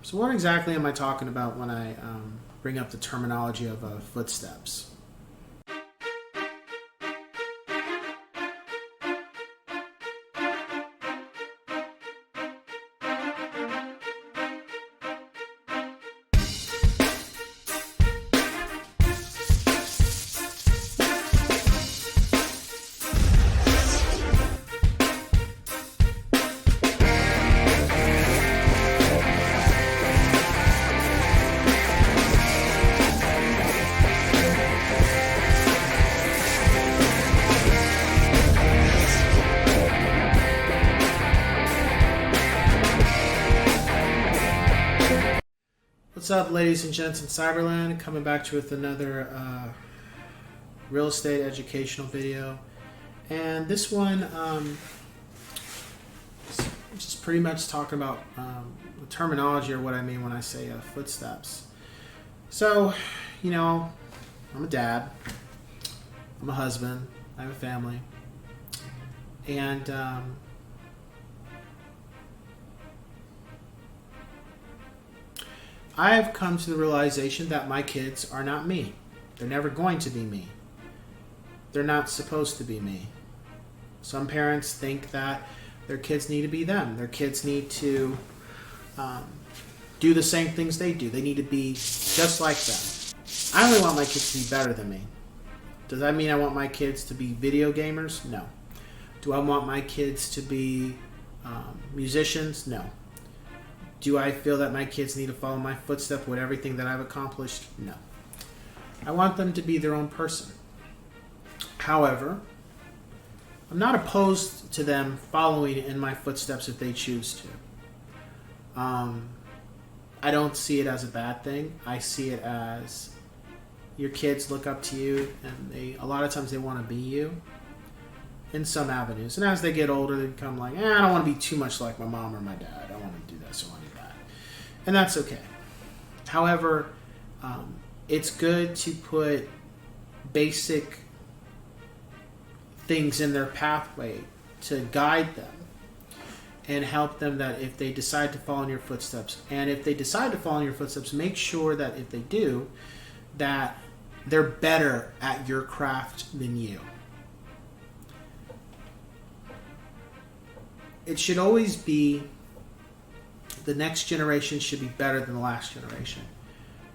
So what exactly am I talking about when I bring up the terminology of footsteps? What's up, ladies and gents in Cyberland? Coming back to you with another real estate educational video. And this one is just pretty much talking about the terminology, or what I mean when I say footsteps. So, you know, I'm a dad, I'm a husband, I have a family, and I have come to the realization that my kids are not me. They're never going to be me. They're not supposed to be me. Some parents think that their kids need to be them. Their kids need to do the same things they do. They need to be just like them. I only want my kids to be better than me. Does that mean I want my kids to be video gamers? No. Do I want my kids to be musicians? No. Do I feel that my kids need to follow my footsteps with everything that I've accomplished? No. I want them to be their own person. However, I'm not opposed to them following in my footsteps if they choose to. I don't see it as a bad thing. I see it as your kids look up to you, and a lot of times they want to be you in some avenues. And as they get older, they become like, I don't want to be too much like my mom or my dad. I don't want to do this, I want to do that. And that's okay. However, it's good to put basic things in their pathway to guide them and help them, that if they decide to follow in your footsteps, and if they decide to follow in your footsteps, make sure that if they do, that they're better at your craft than you. It should always be the next generation should be better than the last generation.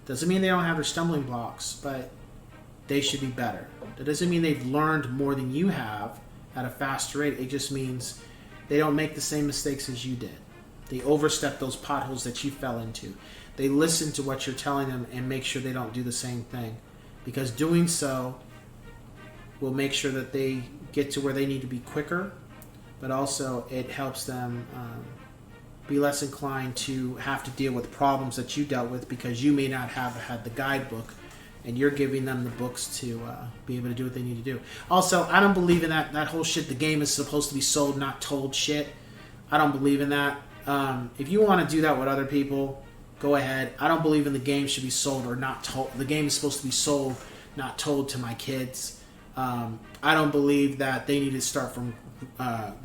Doesn't mean they don't have their stumbling blocks, but they should be better. That doesn't mean they've learned more than you have at a faster rate. It just means they don't make the same mistakes as you did. They overstep those potholes that you fell into. They listen to what you're telling them and make sure they don't do the same thing, because doing so will make sure that they get to where they need to be quicker, but also it helps them be less inclined to have to deal with problems that you dealt with, because you may not have had the guidebook and you're giving them the books to be able to do what they need to do. Also, I don't believe in that whole shit, the game is supposed to be sold, not told shit. I don't believe in that. If you want to do that with other people, go ahead. I don't believe in the game should be sold or not told. The game is supposed to be sold, not told to my kids. I don't believe that they need to start from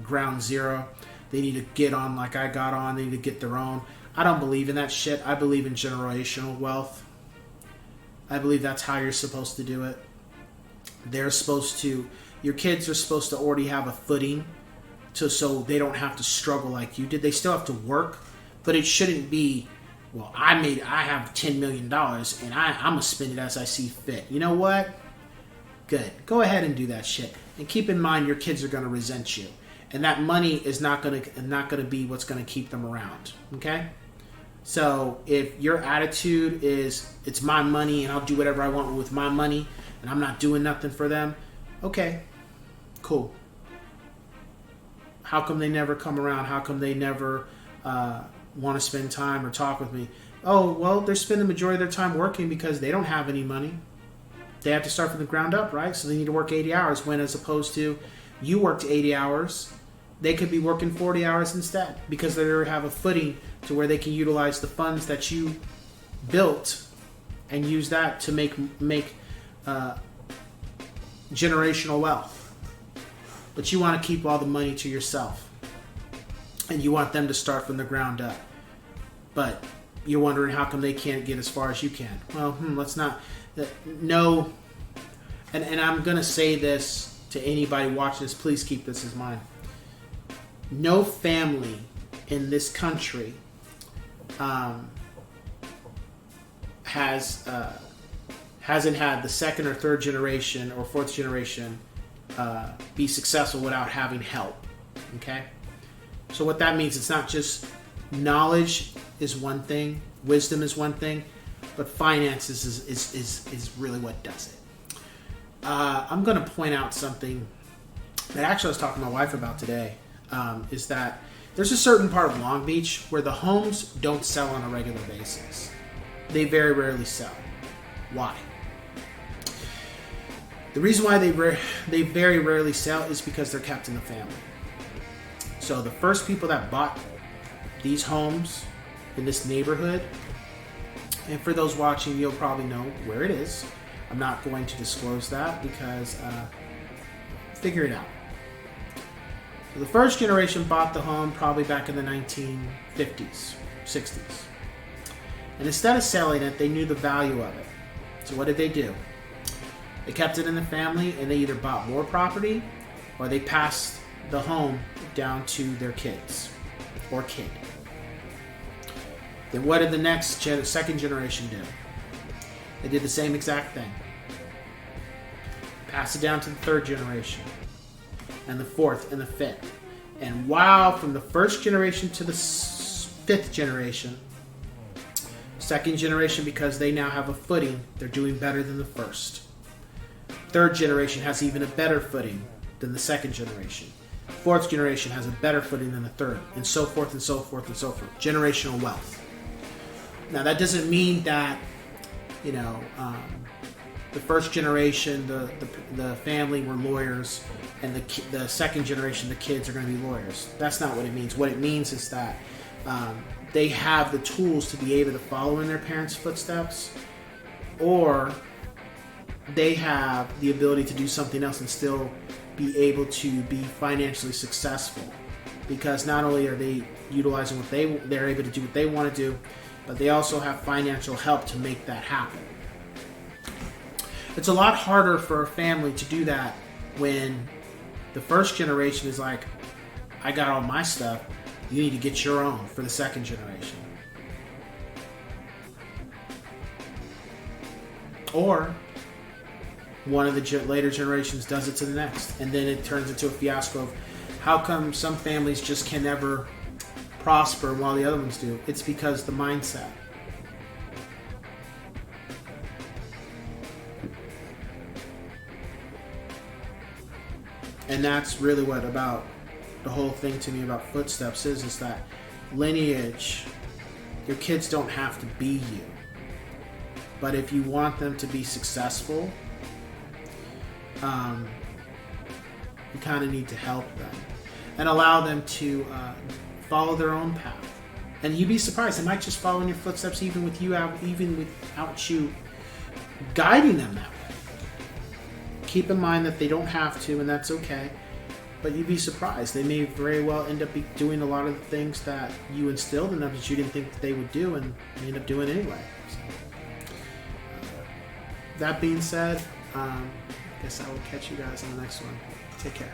ground zero. They need to get on like I got on. They need to get their own. I don't believe in that shit. I believe in generational wealth. I believe that's how you're supposed to do it. Your kids are supposed to already have a footing so they don't have to struggle like you did. They still have to work, but it shouldn't be, well, I have $10 million and I'm going to spend it as I see fit. You know what? Good. Go ahead and do that shit. And keep in mind, your kids are going to resent you. And that money is not going to be what's going to keep them around. Okay? So if your attitude is, it's my money and I'll do whatever I want with my money and I'm not doing nothing for them, okay, cool. How come they never come around? How come they never want to spend time or talk with me? Oh, well, they're spending the majority of their time working because they don't have any money. They have to start from the ground up, right? So they need to work 80 hours, when as opposed to you worked 80 hours, they could be working 40 hours instead, because they already have a footing to where they can utilize the funds that you built and use that to make generational wealth. But you want to keep all the money to yourself, and you want them to start from the ground up. But you're wondering how come they can't get as far as you can. Well, let's not. No, and I'm going to say this to anybody watching this. Please keep this in mind. No family in this country hasn't had the second or third generation or fourth generation be successful without having help. Okay, so what that means, it's not just knowledge is one thing, wisdom is one thing, but finances is really what does it. I'm going to point out something that actually I was talking to my wife about today. Is that there's a certain part of Long Beach where the homes don't sell on a regular basis. They very rarely sell. Why? The reason why they very rarely sell is because they're kept in the family. So the first people that bought these homes in this neighborhood, and for those watching, you'll probably know where it is. I'm not going to disclose that because figure it out. So the first generation bought the home probably back in the 1950s, 60s. And instead of selling it, they knew the value of it. So what did they do? They kept it in the family, and they either bought more property or they passed the home down to their kids or kid. Then what did the second generation do? They did the same exact thing. Pass it down to the third generation, and the fourth, and the fifth. And wow, from the first generation to the fifth generation, second generation, because they now have a footing, they're doing better than the first. Third generation has even a better footing than the second generation. Fourth generation has a better footing than the third, and so forth and so forth and so forth. Generational wealth. Now that doesn't mean that, the first generation, the family were lawyers, and the second generation, the kids, are going to be lawyers. That's not what it means. What it means is that they have the tools to be able to follow in their parents' footsteps, or they have the ability to do something else and still be able to be financially successful. Because not only are they utilizing they're able to do what they want to do, but they also have financial help to make that happen. It's a lot harder for a family to do that when the first generation is like, I got all my stuff, you need to get your own for the second generation. Or one of the later generations does it to the next, and then it turns into a fiasco of how come some families just can never prosper while the other ones do. It's because the mindset. And that's really what about the whole thing to me about footsteps is that lineage, your kids don't have to be you. But if you want them to be successful, you kind of need to help them and allow them to follow their own path. And you'd be surprised, they might just follow in your footsteps even without you guiding them that way. Keep in mind that they don't have to, and that's okay. But you'd be surprised. They may very well end up doing a lot of the things that you instilled in them that you didn't think that they would do, and they end up doing anyway. So, that being said, I guess I will catch you guys on the next one. Take care.